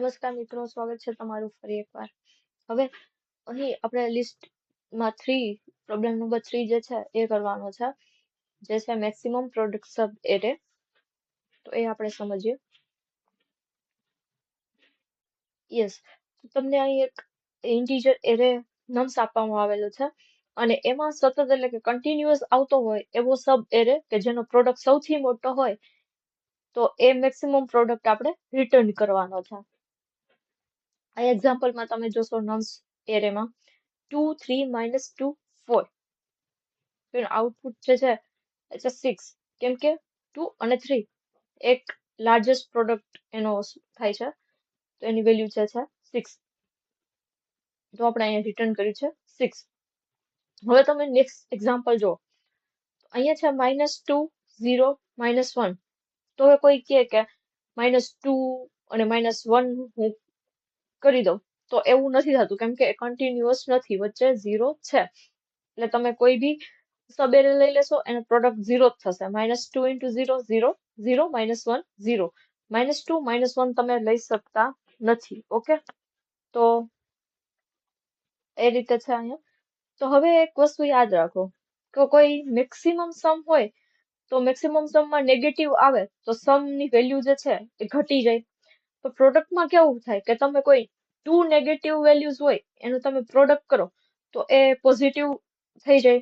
નમસ્કાર મિત્રો, સ્વાગત છે તમારું ફરી એકવાર. હવે અહીં આપણે લિસ્ટમાં પ્રોબ્લેમ નંબર 3 જે છે એ કરવાનો છે, જે છે મેક્સિમમ પ્રોડક્ટ સબ એરે. તો એ આપણે સમજીએ. યસ, તમને અહીં એક ઇન્ટીજર એરે નમ્સ આપવામાં આવેલો છે અને એમાં સતત એટલે કે કન્ટિન્યુઅસ આવતો હોય એવો સબ એરે કે જેનો પ્રોડક્ટ સૌથી મોટો હોય, તો એ મેક્સિમમ પ્રોડક્ટ આપણે રિટર્ન કરવાનો છે. આ એક્ઝામ્પલમાં તમે જોશો નમ્સ એરેમાં 2 3 -2 4, તો આઉટપુટ જે છે એ છે 6, કેમ કે 2 અને 3 એક લાર્જેસ્ટ પ્રોડક્ટ એનો થાય છે, તો એની વેલ્યુ છે 6. તો આપણે અહીંયા રિટર્ન કર્યું છે 6. હવે તમે નેક્સ્ટ એક્ઝામ્પલ જો, અહીંયા છે -2 0 -1. તો હવે કોઈ કહે કે -2 અને -1 હું કરી દઉં, તો એવું નથી થતું કેમ કે કન્ટિન્યુઅસ નથી, વચ્ચે 0 છે. એટલે તમે કોઈ બી સબ એરે લઈ લેશો એનો પ્રોડક્ટ 0 જ થશે. -2 × 0 0 0 -1 0. -2 -1 તમે લઈ શકતા નથી. ઓકે, તો એ રીતે છે અહીંયા. તો હવે એક વસ્તુ યાદ રાખો કે કોઈ મેક્સિમમ સમ હોય તો મેક્સિમમ સમમાં નેગેટિવ આવે તો સમની વેલ્યુ જે છે એ ઘટી જાય. તો પ્રોડક્ટમાં કેવું થાય કે તમે કોઈ 2 નેગેટિવ વેલ્યુઝ હોય એનું તમે પ્રોડક્ટ કરો તો એ પોઝિટિવ થઈ જાય.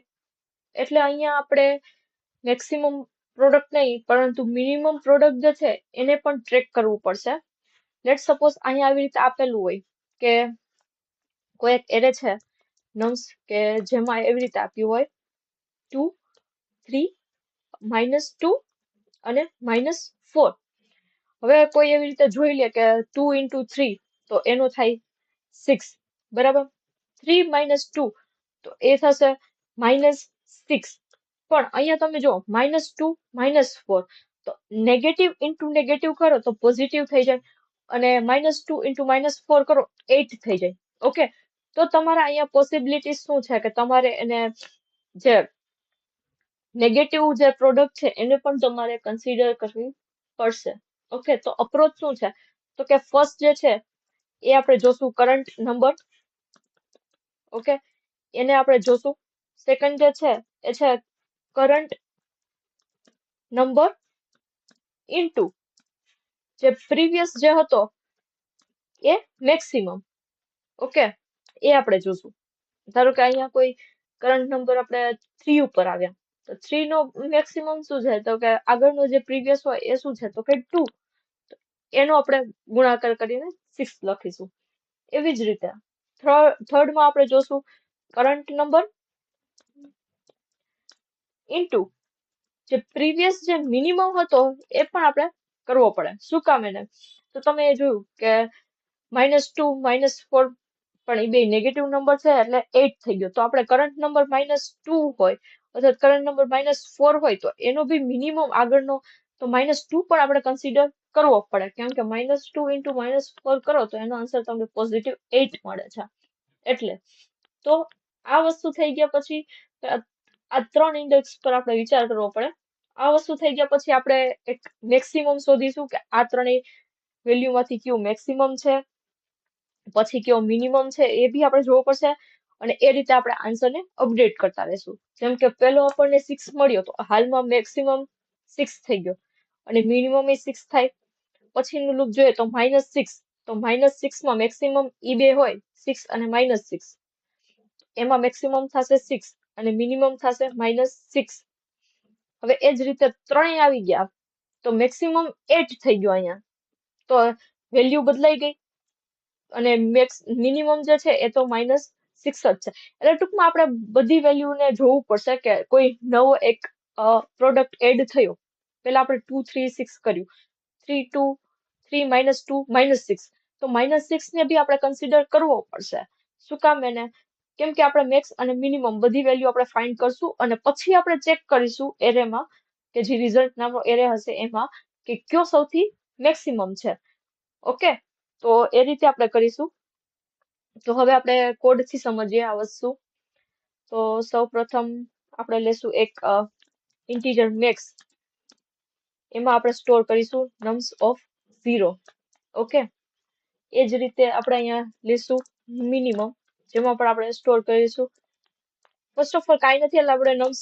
એટલે અહીંયા આપણે મેક્સિમમ પ્રોડક્ટ નહીં પરંતુ મિનિમમ પ્રોડક્ટ જે છે એને પણ ટ્રેક કરવું પડશે. લેટ સપોઝ અહીંયા આવી રીતે આપેલું હોય કે કોઈ એક એરે છે નમ્સ કે જેમાં એવી રીતે આપ્યું હોય 2 3 -2 અને -4. હવે કોઈ એવી રીતે જોઈ લે કે 2 × 3 તો એનો થાય 6, બરાબર. 3 -2 તો એ થશે -6. પણ અહીંયા તમે જો -2 -4, તો નેગેટિવ ઇન્ટુ નેગેટિવ કરો તો પોઝિટિવ થઈ જાય અને -2 × -4 કરો 8 થઈ જાય. ઓકે, તો તમારા અહીંયા પોસિબિલિટી શું છે કે તમારે એને જે નેગેટિવ જે પ્રોડક્ટ છે એને પણ તમારે કન્સિડર કરવી પડશે. ઓકે, તો અપ્રોચ શું છે તો કે ફર્સ્ટ જે છે એ આપણે જોશું કરંટ નંબર. ઓકે, એને આપણે જોશું. સેકન્ડ જે છે એ છે કરંટ નંબર ઇન્ટુ જે પ્રીવિયસ જે હતો એ મેક્સિમમ. ઓકે, એ આપણે જોશું. ધારો કે અહીંયા કોઈ કરંટ નંબર આપણે 3 ઉપર આવ્યા, તો 3 નો મેક્સિમમ શું છે તો કે આગળનો જે પ્રીવિયસ હોય એ શું છે તો કે 2, એનો આપણે ગુણાકાર કરીને 6 લખીશું. એવી જ રીતે થર્ડમાં આપણે જોશું કરંટ નંબર ઇન્ટુ જે પ્રીવિયસ જે મિનિમમ હતો એ પણ આપણે કરવો પડે. શું કામ એને? તો તમે એ જોયું કે -2 -4 પણ એ બે નેગેટિવ નંબર છે એટલે 8 થઈ ગયો. તો આપણે કરંટ નંબર -2 હોય અથવા કરંટ નંબર -4 હોય તો એનો બી મિનિમમ આગળનો તો -2 પણ આપણે કન્સિડર કરવો પડે, કેમ કે -2 × -4 કરો તો એનો આન્સર તમને પોઝિટિવ 8 મળે છે. એટલે તો આ વસ્તુ થઈ ગયા પછી આ 3 ઇન્ડેક્સ પર આપણે વિચાર કરવો પડે. આ વસ્તુ થઈ ગયા પછી આપણે એક મેક્સિમમ શોધીશું કે આ ત્રણેય વેલ્યુમાંથી કયું મેક્સિમમ છે, પછી કયો મિનિમમ છે એ બી આપણે જોવું પડશે અને એ રીતે આપણે આન્સરને અપડેટ કરતા રહેશું. જેમ કે પહેલો આપણને 6 મળ્યો તો હાલમાં મેક્સિમમ 6 થઈ ગયો અને મિનિમમ એ 6 થાય. પછીનું લૂપ જોઈએ તો -6, તો -6 માં મેક્સિમમ ઈ બે હોય 6 અને -6, એમાં મેક્સિમમ થશે 6 અને મિનિમમ થશે -6. હવે એ જ રીતે ત્રણેય આવી ગયા તો મેક્સિમમ 8 થઈ ગયો અહીંયા, તો વેલ્યુ બદલાઈ ગઈ અને મિનિમમ જે છે એ તો -6 જ છે. એટલે ટૂંકમાં આપણે બધી વેલ્યુને જોવું પડશે કે કોઈ નવો એક પ્રોડક્ટ એડ થયો. પેલા આપણે 2 3 6 કર્યું, 3 2 3 -2 -6, તો -6 ને બી આપણે કન્સિડર કરવો પડશે. શું કામ એને? કેમ કે આપણે મેક્સ અને મિનિમમ બધી વેલ્યુ આપણે ફાઇન્ડ કરશું અને પછી આપણે ચેક કરીશું એરેમાં કે જે રિઝલ્ટ નામનો એરે હશે એમાં કે કયો સૌથી મેક્સિમમ છે. ઓકે, તો એ રીતે આપણે કરીશું. તો હવે આપણે કોડથી સમજીએ આ વસ્તુ. તો સૌપ્રથમ આપણે લેશું એક ઇન્ટીજર મેક્સ, એમાં આપણે સ્ટોર કરીશું નમ્સ ઓફ 0. ઓકે, એ જ રીતે આપણે અહીંયા લઈશું મિનિમમ, જેમાં પણ આપણે સ્ટોર કરીશું. ફર્સ્ટ ઓફ ઓલ કાંઈ નથી, એટલે આપણે નમ્સ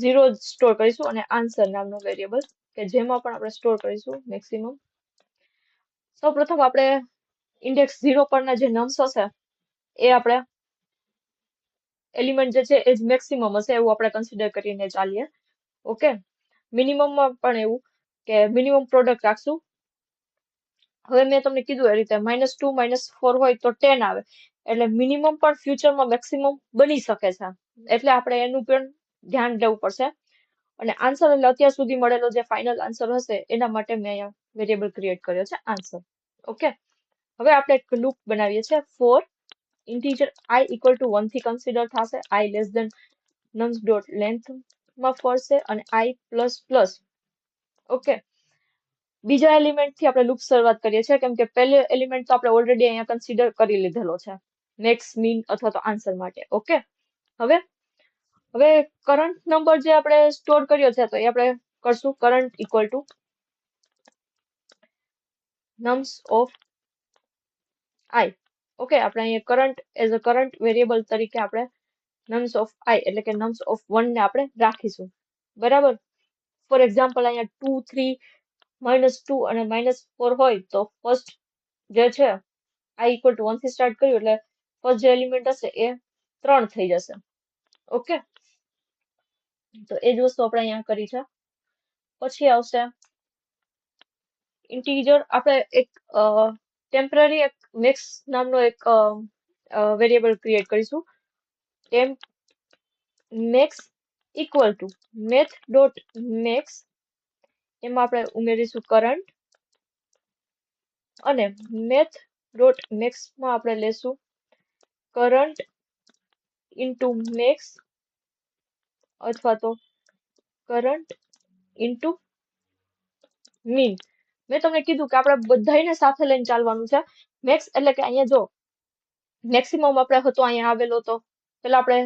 0 સ્ટોર કરીશું અને આન્સર નામનો વેરિયેબલ કે જેમાં પણ આપણે સ્ટોર કરીશું મેક્સિમમ. સૌપ્રથમ આપણે ઇન્ડેક્સ 0 પરના જે નમ્સ હશે એ આપણે એલિમેન્ટ જે છે એ જ મેક્સિમમ હશે એવું આપણે કન્સિડર કરીને ચાલીએ. ઓકે, મિનિમમમાં પણ એવું કે મિનિમમ પ્રોડક્ટ રાખશું. હવે મેં તમને કીધું એ રીતે -2 -4 હોય તો 10 આવે, એટલે મિનિમમ પણ ફ્યુચરમાં મેક્સિમમ બની શકે છે, એટલે આપણે એનું પણ ધ્યાન લેવું પડશે. અને આન્સર એટલે અત્યાર સુધી મળેલો જે ફાઇનલ આન્સર હશે એના માટે મેં અહીંયા વેરિયેબલ ક્રિએટ કર્યો છે આન્સર. ઓકે, હવે આપણે એક લૂપ બનાવીએ છીએ for integer i equal to 1 થી કન્સિડર થશે, i less than nums dot length માં ફરશે અને i પ્લસ પ્લસ. ઓકે, બીજા એલિમેન્ટ થી આપણે લૂપ શરૂઆત કરીએ છીએ, કેમ કે પહેલો એલિમેન્ટ તો આપણે ઓલરેડી અહીંયા કન્સિડર કરી લીધેલો છે મેક્સ, મીન અથવા તો આન્સર માટે. ઓકે, હવે કરંટ નંબર જે આપણે સ્ટોર કર્યો છે તો એ આપણે કરશું current equal two nums of i. Okay, આપણે અહીંયા current as a current variable તરીકે આપણે nums ઓફ i એટલે કે nums ઓફ 1 ને આપણે રાખીશું. બરાબર, ફોર એક્ઝામ્પલ અહીંયા 2 3 -2 અને -4 હોય તો ફર્સ્ટ જે છે i equal to 1 થી સ્ટાર્ટ કર્યું એટલે ફર્સ્ટ જે એલિમેન્ટ હશે એ 3 થઈ જશે. ઓકે, તો એ જ વસ્તુ આપણે અહીંયા કરી છે. પછી આવશે ઇન્ટીજર, આપણે એક ટેમ્પરરી એક મેક્સ નામનો એક વેરિયેબલ ક્રિએટ કરીશું, temp max equal to math dot max. એમાં આપણે ઉમેરીશું કરંટ અને મેથ ડોટ મેક્સમાં આપણે લેશું કરંટ ઇન્ટુ મેક્સ અથવા તો કરંટ ઇન્ટુ મીન. મેં તમને કીધું કે આપણે બધાને સાથે લઈને ચાલવાનું છે. મેક્સ એટલે કે અહીંયા જો મેક્સિમમ આપણે હતો અહીંયા આવેલો તો પેલા આપણે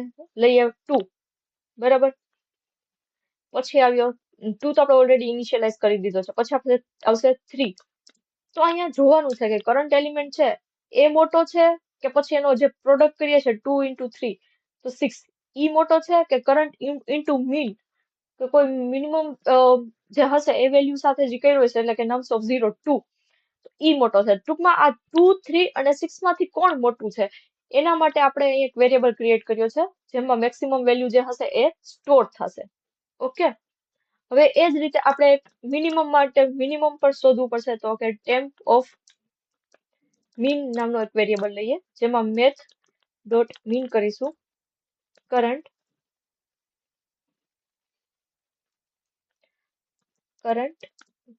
લઈએ 2, બરાબર, પછી આવ્યો 2 તો આપણે ઓલરેડી ઇનિશિયલાઇઝ કરી દીધો છે, પછી આપણે આવશે 3. તો અહીંયા જોવાનું છે કે કરંટ એલિમેન્ટ છે એ મોટો છે કે પછી એનો જે પ્રોડક્ટ કરીએ છે 2 × 3 તો 6 ઈ મોટો છે કે કરંટ ઇન્ટુ મીન કે કોઈ મિનિમમ જે હશે એ વેલ્યુ સાથે જે કર્યો છે એટલે કે nums ઓફ 0 2 તો ઈ મોટો છે. ટૂંકમાં આ 2 3 અને 6 માંથી કોણ મોટું છે એના માટે આપણે એક વેરિયેબલ ક્રિએટ કર્યો છે જેમાં મેક્સિમમ વેલ્યુ જે હશે એ સ્ટોર થશે. ઓકે, હવે એ જ રીતે આપણે મિનિમમ માટે મિનિમમ પણ શોધવું પડશે, તો કે ટેમ્પ ઓફ મીન નામનો એક વેરિયેબલ લઈએ જેમાં મેથ ડોટ મીન કરીશું કરંટ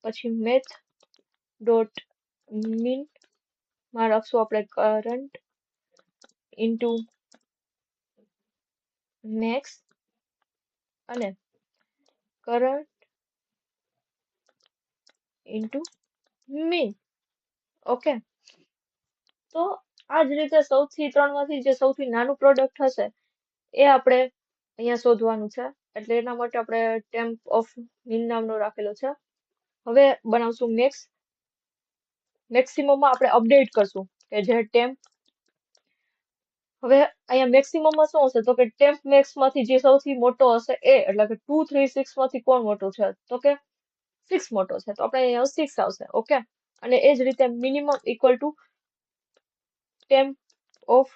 પછી મેથ ડોટ મીન માં રાખશું આપણે કરંટ ઇન્ટુ મેક્સ અને કરંટ ઇન્ટુ મીન. ઓકે, તો આ જ રીતે સૌથી ત્રણમાંથી જે સૌથી નાનું પ્રોડક્ટ હશે એ આપણે અહીંયા શોધવાનું છે, એટલે એના માટે આપણે ટેમ્પ ઓફ મીન નામનો રાખેલો છે. હવે બનાવશું મેક્સ, મેક્સિમમમાં આપણે અપડેટ કરશું કે જે ટેમ્પ. હવે અહીંયા મેક્સિમમમાં શું હશે તો કે ટેમ્પ મેક્સ માંથી જે સૌથી મોટો હશે એ, એટલે કે 2 3 6 માંથી કોણ મોટું છે તો કે 6 મોટો છે, તો આપણે અહીંયા 6 આવશે. ઓકે, અને એ જ રીતે minimum equal to temp of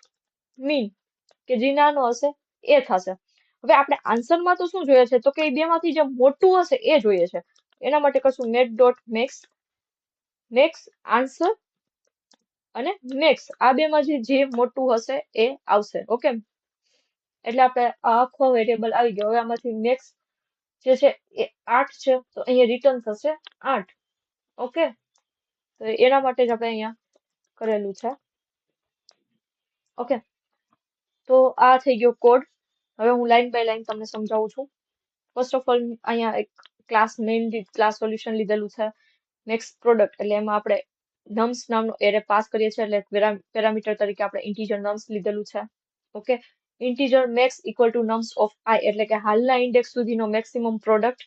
mean કે જે નાનો હશે એ થશે. હવે આપણે આન્સરમાં તો શું જોઈએ છે તો કે એ બેમાંથી જે મોટું હશે એ જોઈએ છે, એના માટે કરશું મેથ ડોટ મેક્સ આન્સર અને મેક્સ, આ બેમાં જે મોટું હશે એ આવશે. ઓકે, એટલે આપણે આ આખો વેરિયેબલ આવી ગયો. હવે આમાંથી મેક્સ જે છે એ 8 છે તો અહીંયા રિટર્ન થશે 8. ઓકે, તો એના માટે જ આપણે અહીંયા કરેલું છે. ઓકે, તો આ થઈ ગયો કોડ. હવે હું લાઈન બાય લાઈન તમને સમજાવું છું. ફર્સ્ટ ઓફ ઓલ અહીંયા એક ક્લાસ મેઇન ક્લાસ સોલ્યુશન લીધેલું છે મેક્સ પ્રોડક્ટ, એટલે એમાં આપણે નમ્સ નામનો એરે પાસ કરીએ છીએ, એટલે પેરામીટર તરીકે આપણે ઇન્ટીજર નમ્સ લીધેલું છે. Okay, integer max equal to nums of i એટલે કે હાલના ઇન્ડેક્સ સુધીનો મેક્સિમમ પ્રોડક્ટ.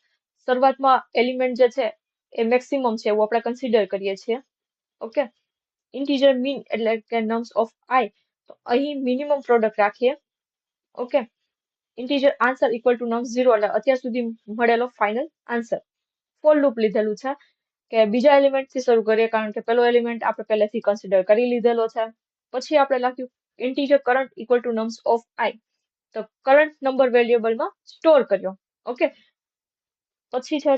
શરૂઆતમાં એલિમેન્ટ જે છે એ મેક્સિમમ છે એવું આપણે કન્સિડર કરીએ છીએ. ઓકે, ઇન્ટીજર મીન એટલે કે નમ્સ ઓફ આઈ, તો અહીં મિનિમમ પ્રોડક્ટ રાખીએ. Okay, integer answer equal to nums 0 એટલે અત્યાર સુધી મળેલો ફાઇનલ આન્સર. ફોર લૂપ લીધેલું છે કે બીજા એલિમેન્ટ થી શરૂ કરીએ, કારણ કે પેલો એલિમેન્ટ આપણે પહેલેથી કન્સિડર કરી લીધેલો છે. પછી આપણે લખ્યું integer current equal to nums of i, તો કરંટ નંબર વેરિયેબલમાં સ્ટોર કર્યો. ઓકે, પછી છે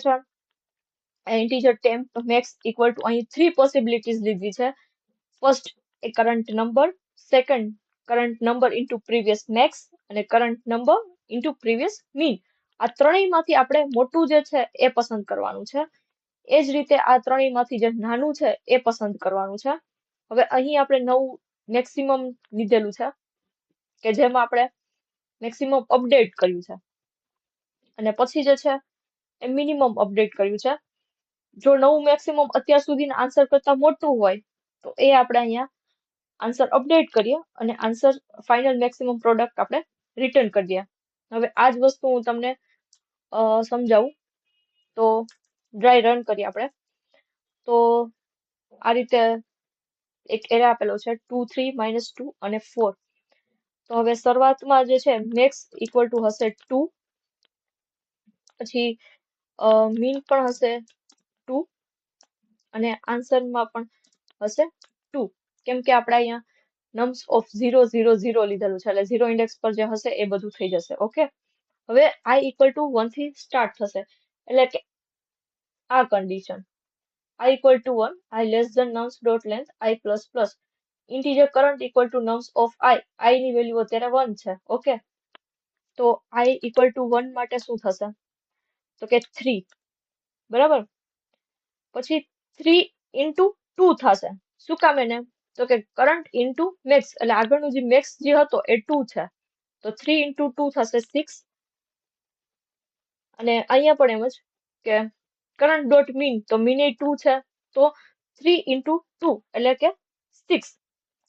integer temp max equal to, અહીં 3 પોસિબિલિટીઝ લીધી છે. ફર્સ્ટ એ current number, second current number into previous max, અને current number into previous min. આ ત્રણેયમાંથી આપણે મોટું જે છે એ પસંદ કરવાનું છે. એ જ રીતે આ ત્રણેયમાંથી જે નાનું છે એ પસંદ કરવાનું છે. હવે અહીં આપણે નવું મેક્સિમમ લીધેલું છે કે જેમાં આપણે મેક્સિમમ અપડેટ કર્યું છે, અને પછી જે છે એ મિનિમમ અપડેટ કર્યું છે. જો નવું મેક્સિમમ અત્યાર સુધીના આન્સર કરતા મોટું હોય તો એ આપણે અહીંયા આન્સર અપડેટ કરીએ અને આન્સર ફાઇનલ મેક્સિમમ પ્રોડક્ટ આપણે રિટર્ન કરી દઈએ. હવે આ જ વસ્તુ હું તમને સમજાવું. તો ડ્રાય રન કરીએ આપણે. તો આ રીતે એક એરે આપેલો છે 2 3 -2 અને 4. તો હવે શરૂઆતમાં જે છે મેક્સ ઇક્વલ ટુ હશે 2, પછી મીન પણ હશે 2, અને આન્સરમાં પણ હશે 2, કેમ કે આપણે અહીંયા નમ્સ ઓફ 0 0 0 લીધેલું છે, એટલે 0 ઇન્ડેક્સ પર જે હશે એ બધું થઈ જશે. ઓકે, હવે i ઇક્વલ ટુ 1 થી સ્ટાર્ટ થશે, એટલે કે આ condition i equal to 1, i less than nums dot length i plus plus, integer current equal to nums of i ની વેલ્યુ અત્યારે 1 છે. ઓકે, તો i ઇક્વલ ટુ 1 માટે શું થશે, તો કે 3, બરાબર. પછી 3 ઇન્ટુ 2 થશે. શું કામ એને, તો કે કરંટ ઇન્ટુ મેક્સ, એટલે આગળનું જે મેક્સ જે હતો એ 2 છે, તો 3 ઇન્ટુ 2 થશે 6. અને અહીંયા પણ એમ જ કે કરંટ ડોટ મીન, તો મીન એ 2 છે, તો 3 ઇન્ટુ 2 એટલે કે 6.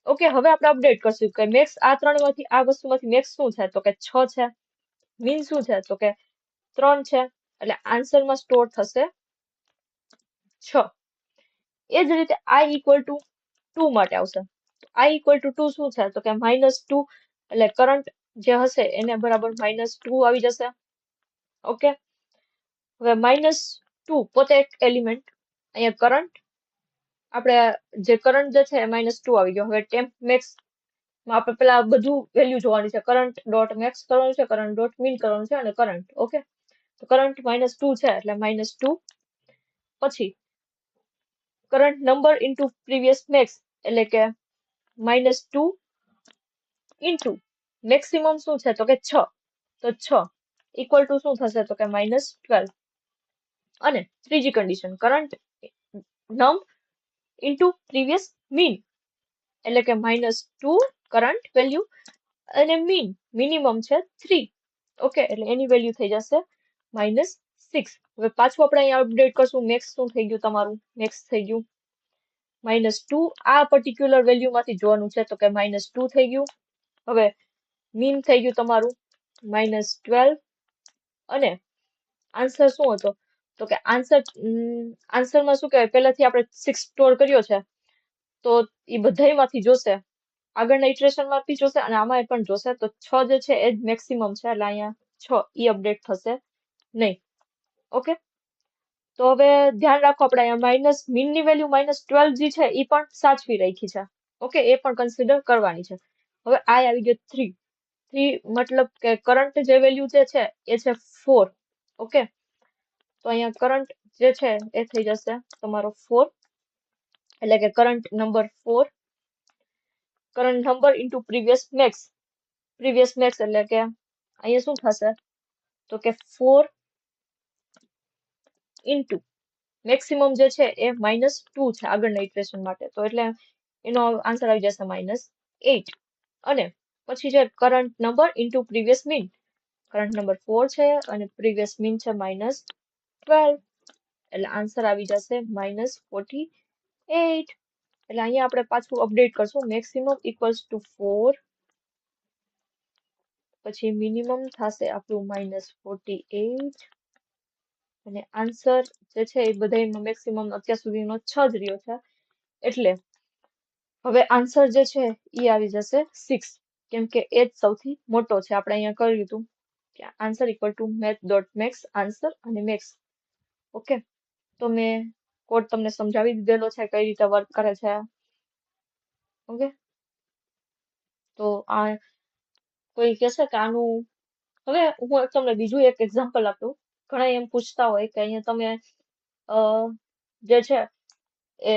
ઓકે, હવે આપણે અપડેટ કરશું કે મેક્સ આ ત્રણમાંથી આ વસ્તુમાંથી મેક્સ શું છે, તો કે 6 છે. મીન શું છે, તો કે 3 છે, એટલે આન્સરમાં સ્ટોર થશે 6. એ જ રીતે i ઇક્વલ ટુ 2 માટે આવશે. i ઇક્વલ ટુ 2 શું છે, તો કે -2, એટલે કરંટ જે હશે એને બરાબર -2 આવી જશે. ઓકે, હવે -2 પોતે એક એલિમેન્ટ, અહીંયા કરંટ આપણે જે કરંટ જે છે એ -2 આવી ગયો. હવે ટેમ્પ મેક્સ માં આપણે પેલા બધું વેલ્યુ જોવાની છે, કરંટ ડોટ મેક્સ કરવાનું છે, કરંટ ડોટ મીન કરવાનું છે, અને કરંટ. ઓકે, તો કરંટ -2 છે એટલે -2, પછી current number into previous max, એટલે કે -2 ઇન્ટુ મેક્સિમમ શું છે, તો કે 6, તો 6 ઇક્વલ ટુ શું થશે, તો કે -12. અને ત્રીજી કન્ડિશન કરંટ નમ ઇન્ટુ પ્રીવિયસ મીન, એટલે કે -2 કરંટ વેલ્યુ, અને મીન મિનિમમ છે 3. ઓકે, એટલે એની વેલ્યુ થઈ જશે -6. હવે પાછું આપણે અહીંયા અપડેટ કરશું. મેક્સ શું થઈ ગયું, તમારું મેક્સ થઈ ગયું -2. આ પર્ટિક્યુલર વેલ્યુમાંથી જોવાનું છે, તો કે -2 થઈ ગયું. હવે મીન થઈ ગયું તમારું -12, અને આન્સર શું હતો, તો કે આન્સરમાં શું કહેવાય, પહેલાથી આપણે 6 સ્ટોર કર્યો છે, તો એ બધાયમાંથી જોશે, આગળના ઇટરેશનમાંથી જોશે, અને આમાં પણ જોશે. તો 6 જે છે એ જ મેક્સિમમ છે, એટલે અહીંયા 6 ઈ અપડેટ થશે નહીં. ઓકે, તો હવે ધ્યાન રાખો, આપણે અહીંયા મીનની વેલ્યુ -12 જે છે એ પણ સાચવી રાખી છે. ઓકે, એ પણ કન્સિડર કરવાની છે. હવે આ આવી ગયો 3 મતલબ કે કરંટ જે વેલ્યુ જે છે એ છે 4. ઓકે, તો અહીંયા કરંટ જે છે એ થઈ જશે તમારો 4, એટલે કે current number 4, current number into previous max એટલે કે અહીંયા શું થશે, તો કે 4 ઇન્ટુ મેક્સિમમ જે છે એ -2 છે આગળના ઇટરેશન માટે, તો એટલે એનો આન્સર આવી જશે -8. અને પછી છે current number into previous mean, current number 4 છે અને પ્રીવિયસ મીન છે -12, એટલે આન્સર આવી જશે -48. એટલે અહીંયા આપણે પાછું અપડેટ કરશું. મેક્સિમમ ઇક્વલ્સ ટુ 4, પછી મિનિમમ થશે આપણું -48, અને આન્સર જે છે એ બધાયમાં મેક્સિમમ અત્યાર સુધીનો 6 જ રહ્યો છે, એટલે હવે આન્સર જે છે એ આવી જશે 6, કેમ કે એ જ સૌથી મોટો છે. આપણે અહીંયા કર્યું હતું કે answer equal two math.max answer અને મેક્સ. ઓકે, તો મેં કોડ તમને સમજાવી દીધેલો છે કઈ રીતે વર્ક કરે છે. ઓકે, તો આ કોઈ કહેશે કે આનું, હવે હું તમને બીજું એક એક્ઝામ્પલ આપું. ઘણા એમ પૂછતા હોય કે અહીંયા તમે જે છે એ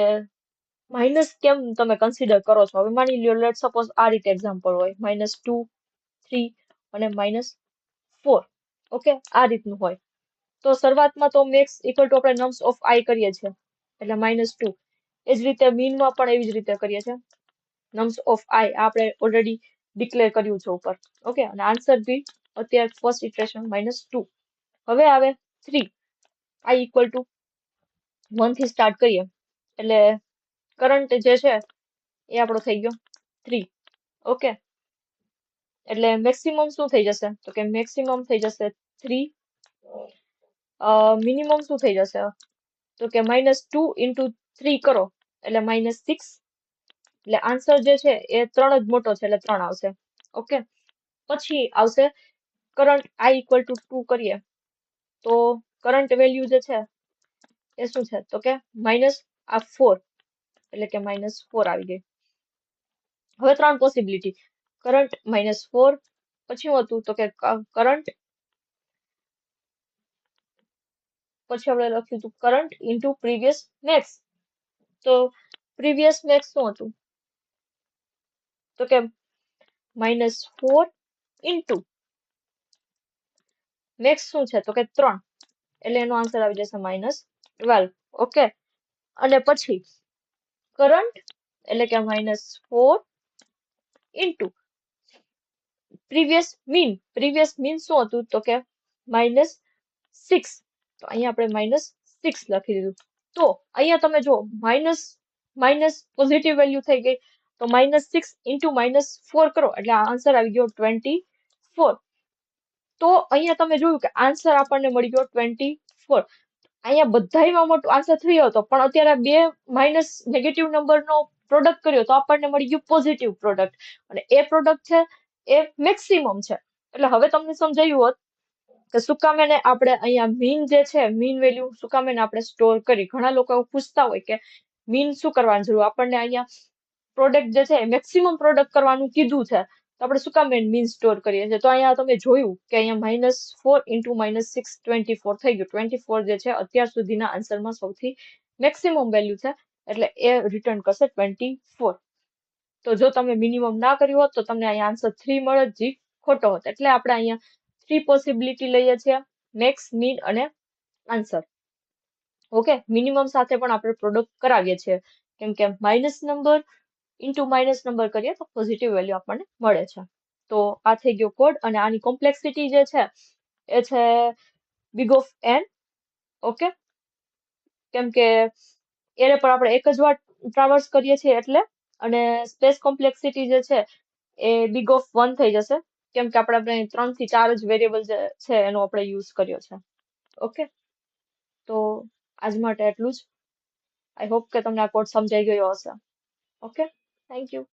માઇનસ કેમ તમે કન્સિડર કરો છો. હવે માની લ્યો, લેટ સપોઝ આ રીતે એક્ઝામ્પલ હોય, -2, 3 અને -4. ઓકે, આ રીતનું હોય. તો શરૂઆતમાં તો મેક્સ ઇક્વલ ટુ આપણે નમ્સ ઓફ આઈ કરીએ છીએ, એટલે -2. એ જ રીતે મીનમાં પણ એવી જ રીતે કરીએ છીએ, નમ્સ ઓફ આઈ આપણે ઓલરેડી ડિક્લેર કર્યું છે ઉપર. ઓકે, અને આન્સર બી અત્યારે ફર્સ્ટ ઇટરેશન -2. હવે આવે 3, આઈ ઇક્વલ ટુ 1 થી સ્ટાર્ટ કરીએ, એટલે કરંટ જે છે એ આપણો થઈ ગયો 3. ઓકે, એટલે મેક્સિમમ શું થઈ જશે, તો કે મેક્સિમમ થઈ જશે 3. મિનિમમ શું થઈ જશે, તો કે -2 into 3 કરો એટલે -6. એટલે આન્સર જે છે એ 3 જ મોટો છે, એટલે 3 આવશે. ઓકે, પછી આવશે કરંટ I ઇક્વલ ટુ 2 કરીએ તો કરંટ વેલ્યુ જે છે એ શું છે, તો કે -4, એટલે કે -4 આવી ગઈ. હવે 3 પોસિબિલિટી, કરંટ -4, પછી શું હતું, તો કે કરંટ, પછી આપણે લખ્યું હતું કરંટ ઇન્ટુ પ્રીવિયસ મેક્સ. તો પ્રીવિયસ મેક્સ શું હતું, તો કે -4 ઇન્ટુ મેક્સ શું છે, તો કે 3, એટલે એનો આન્સર આવી જશે -12. ઓકે, અને પછી કરંટ એટલે કે -4 into previous mean. Previous mean શું હતું, તો કે -6. તો અહીંયા આપણે -6 લખી દીધું. તો અહીંયા તમે જો માઇનસ પોઝિટિવ વેલ્યુ થઈ ગઈ, તો -6 ઇન્ટુ -4 કરો એટલે આન્સર આવી ગયો 24. તો અહીંયા તમે જોયું કે આન્સર આપણને મળી ગયો 24. અહીંયા બધાયમાં મોટો આન્સર 3 હતો, પણ અત્યારે બે માઇનસ નેગેટિવ નંબરનો પ્રોડક્ટ કર્યો તો આપણને મળી ગયું પોઝિટિવ પ્રોડક્ટ, અને એ પ્રોડક્ટ છે એ મેક્સિમમ છે. એટલે હવે તમને સમજાયું હોત કે શું કામ એને આપણે અહીંયા મીન જે છે, મીન વેલ્યુ શું કામ એને આપણે સ્ટોર કરી. ઘણા લોકો એવું પૂછતા હોય કે મીન શું કરવાની જરૂર, આપણને અહીંયા પ્રોડક્ટ જે છે મેક્સિમમ પ્રોડક્ટ કરવાનું કીધું છે, તો આપણે શું કામ મીન સ્ટોર કરીએ છીએ. તો અહીંયા તમે જોયું કે અહીંયા -4 ઇન્ટુ -6 24 થઈ ગયું. 24 જે છે અત્યાર સુધીના આન્સરમાં સૌથી મેક્સિમમ વેલ્યુ છે, એટલે એ રિટર્ન કરશે 24. તો જો તમે મિનિમમ ના કર્યું હોત તો તમને અહીંયા આન્સર 3 મળે, જે ખોટો હોત. એટલે આપણે અહીંયા 3 પોસિબિલિટી લઈએ છીએ, મેક્સ, મીન અને આન્સર. ઓકે, મિનિમમ સાથે પણ આપણે પ્રોડક્ટ કરાવીએ છીએ, કેમ કે minus number into minus number કરીએ તો પોઝિટિવ વેલ્યુ આપણને મળે છે. તો આ થઈ ગયો કોડ, અને આની કોમ્પ્લેક્સિટી જે છે એ છે big of n. ઓકે, કેમ કે એરે પર આપણે એક જ વાર ટ્રાવર્સ કરીએ છીએ એટલે, અને સ્પેસ કોમ્પ્લેક્સિટી જે છે એ big of 1 થઈ જશે, કેમ કે આપણે 3 થી 4 જ વેરિયેબલ જે છે એનો આપણે યુઝ કર્યો છે. ઓકે, તો આજ માટે એટલું જ. આઈ હોપ કે તમને આ કોડ સમજાઈ ગયો હશે. Okay, thank you.